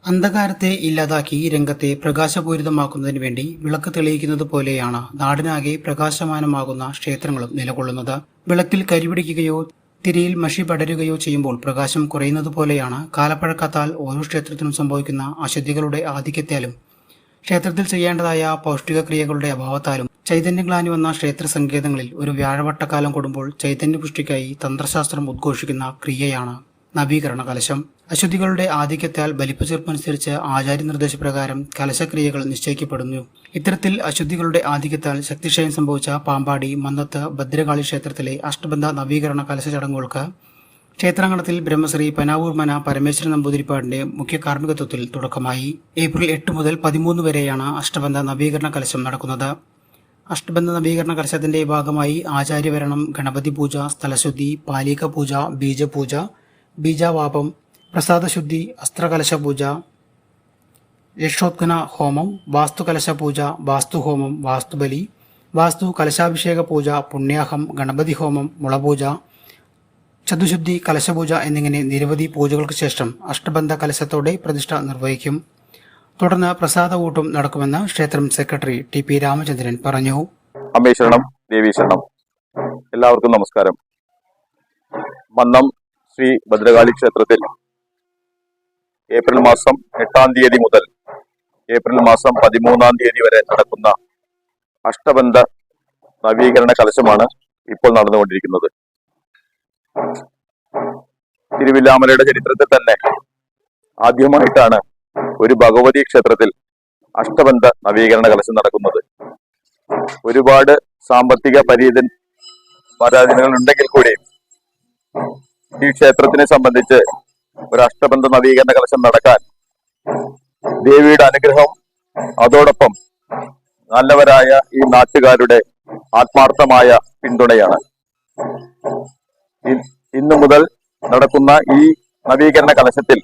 അന്ധകാരത്തെ ഇല്ലാതാക്കി രംഗത്തെ പ്രകാശപൂരിതമാക്കുന്നതിനു വേണ്ടി വിളക്ക് തെളിയിക്കുന്നത് പോലെയാണ് നാടിനാകെ പ്രകാശമാനമാകുന്ന ക്ഷേത്രങ്ങളും നിലകൊള്ളുന്നത്. വിളക്കിൽ കരിപിടിക്കുകയോ തിരിയിൽ മഷി പടരുകയോ ചെയ്യുമ്പോൾ പ്രകാശം കുറയുന്നത് പോലെയാണ് കാലപ്പഴക്കത്താൽ ഓരോ ക്ഷേത്രത്തിനും സംഭവിക്കുന്ന അശുദ്ധികളുടെ ആധിക്യത്താലും ക്ഷേത്രത്തിൽ ചെയ്യേണ്ടതായ പൗഷ്ടിക ക്രിയകളുടെ അഭാവത്താലും ചൈതന്യഗ്ലാനി വന്ന ക്ഷേത്ര സങ്കേതങ്ങളിൽ ഒരു വ്യാഴവട്ടക്കാലം കൂടുമ്പോൾ ചൈതന്യപുഷ്ടിക്കായി തന്ത്രശാസ്ത്രം ഉദ്ഘോഷിക്കുന്ന ക്രിയയാണ് നവീകരണ കലശം. അശുദ്ധികളുടെ ആധിക്യത്താൽ ബലിപ്പുചേർപ്പനുസരിച്ച് ആചാര്യ നിർദ്ദേശപ്രകാരം കലശക്രിയകൾ നിശ്ചയിക്കപ്പെടുന്നു. ഇത്തരത്തിൽ അശുദ്ധികളുടെ ആധിക്യത്താൽ ശക്തിക്ഷയം സംഭവിച്ച പാമ്പാടി, മന്നത്ത്, ഭദ്രകാളി ക്ഷേത്രത്തിലെ അഷ്ടബന്ധ നവീകരണ കലശ ചടങ്ങുകൾക്ക് ക്ഷേത്രാങ്കണത്തിൽ ബ്രഹ്മശ്രീ പനാവൂർ മന പരമേശ്വരൻ നമ്പൂതിരിപ്പാടിന്റെ മുഖ്യ കാർമ്മികത്വത്തിൽ തുടക്കമായി. ഏപ്രിൽ 8 മുതൽ 13 വരെയാണ് അഷ്ടബന്ധ നവീകരണ കലശം നടക്കുന്നത്. അഷ്ടബന്ധ നവീകരണ കലശത്തിന്റെ ഭാഗമായി ആചാര്യവരണം, ഗണപതി പൂജ, സ്ഥലശുദ്ധി, പാലിക പൂജ, ബീജപൂജ, ബീജാവാപം, പ്രസാദശുദ്ധി, അസ്ത്രകലശ പൂജ, രക്ഷോത്ഘന ഹോമം, വാസ്തുകലശ പൂജ, വാസ്തുഹോമം, വാസ്തുബലി, വാസ്തു കലശാഭിഷേക പൂജ, പുണ്യാഹം, ഗണപതി ഹോമം, മുളപൂജ, ചതുശുദ്ധി, കലശപൂജ എന്നിങ്ങനെ നിരവധി പൂജകൾക്ക് ശേഷം അഷ്ടബന്ധ കലശത്തോടെ പ്രതിഷ്ഠ നിർവഹിക്കും. തുടർന്ന് പ്രസാദകൂട്ടും നടക്കുമെന്ന് ക്ഷേത്രം സെക്രട്ടറി ടി.പി. രാമചന്ദ്രൻ പറഞ്ഞു. അമ്മേ ശരണം, ദേവി ശരണം. എല്ലാവർക്കും നമസ്കാരം. മന്നം ശ്രീ ഭദ്രകാളി ക്ഷേത്രത്തിൽ ഏപ്രിൽ മാസം 8-ാം തീയതി മുതൽ ഏപ്രിൽ മാസം 13-ാം തീയതി വരെ നടക്കുന്ന അഷ്ടബന്ധ നവീകരണ കലശമാണ് ഇപ്പോൾ നടന്നുകൊണ്ടിരിക്കുന്നത്. തിരുവില്ലാമലയുടെ ചരിത്രത്തിൽ തന്നെ ആദ്യമായിട്ടാണ് ഒരു ഭഗവതി ക്ഷേത്രത്തിൽ അഷ്ടബന്ധ നവീകരണ കലശം നടക്കുന്നത്. ഒരുപാട് സാമ്പത്തിക പരാധീനങ്ങൾ ഉണ്ടെങ്കിൽ കൂടി ഈ ക്ഷേത്രത്തിനെ സംബന്ധിച്ച് ഒരു അഷ്ടബന്ധ നവീകരണ കലശം നടക്കാൻ ദേവിയുടെ അനുഗ്രഹം, അതോടൊപ്പം നല്ലവരായ ഈ നാട്ടുകാരുടെ ആത്മാർത്ഥമായ പിന്തുണയാണ്. ഇന്നു മുതൽ നടക്കുന്ന ഈ നവീകരണ കലശത്തിൽ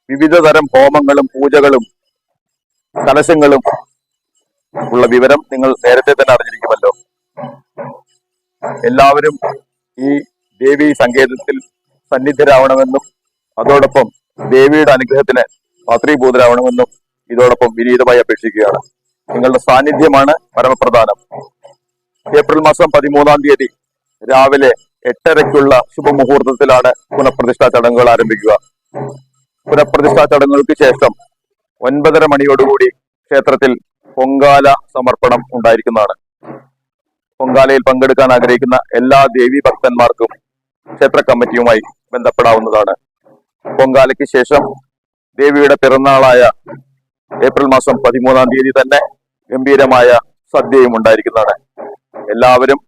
വിവിധ തരം ഹോമങ്ങളും പൂജകളും കലശങ്ങളും ഉള്ള വിവരം നിങ്ങൾ നേരത്തെ തന്നെ അറിഞ്ഞിരിക്കുമല്ലോ. എല്ലാവരും ഈ ദേവി സങ്കേതത്തിൽ സന്നിധരാവണമെന്നും അതോടൊപ്പം ദേവിയുടെ അനുഗ്രഹത്തിന് പാത്രീഭൂതരാവണമെന്നും ഇതോടൊപ്പം വിനീതമായി അപേക്ഷിക്കുകയാണ്. നിങ്ങളുടെ സാന്നിധ്യമാണ് പരമപ്രധാനം. ഏപ്രിൽ മാസം 13-ാം തീയതി രാവിലെ 8:30-ക്കുള്ള ശുഭമുഹൂർത്തത്തിലാണ് പുനഃപ്രതിഷ്ഠാ ചടങ്ങുകൾ ആരംഭിക്കുക. പുനഃപ്രതിഷ്ഠാ ചടങ്ങുകൾക്ക് ശേഷം 9:30 മണിയോടുകൂടി ക്ഷേത്രത്തിൽ പൊങ്കാല സമർപ്പണം ഉണ്ടായിരിക്കുന്നതാണ്. പൊങ്കാലയിൽ പങ്കെടുക്കാൻ ആഗ്രഹിക്കുന്ന എല്ലാ ദേവീ ഭക്തന്മാർക്കും ക്ഷേത്ര കമ്മിറ്റിയുമായി ബന്ധപ്പെടാവുന്നതാണ്. പൊങ്കാലയ്ക്ക് ശേഷം ദേവിയുടെ പിറന്നാളായ ഏപ്രിൽ മാസം 13-ാം തീയതി തന്നെ ഗംഭീരമായ സദ്യയും ഉണ്ടായിരിക്കുന്നതാണ്. എല്ലാവരും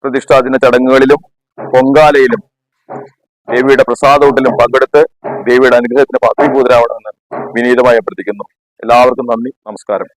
പ്രതിഷ്ഠാദിന ചടങ്ങുകളിലും പൊങ്കാലയിലും ദേവിയുടെ പ്രസാദൂട്ടിലും പങ്കെടുത്ത് ദേവിയുടെ അനുഗ്രഹത്തിന് പാത്രീഭൂതരാവണമെന്ന് വിനീതമായി അഭ്യർത്ഥിക്കുന്നു. എല്ലാവർക്കും നന്ദി, നമസ്കാരം.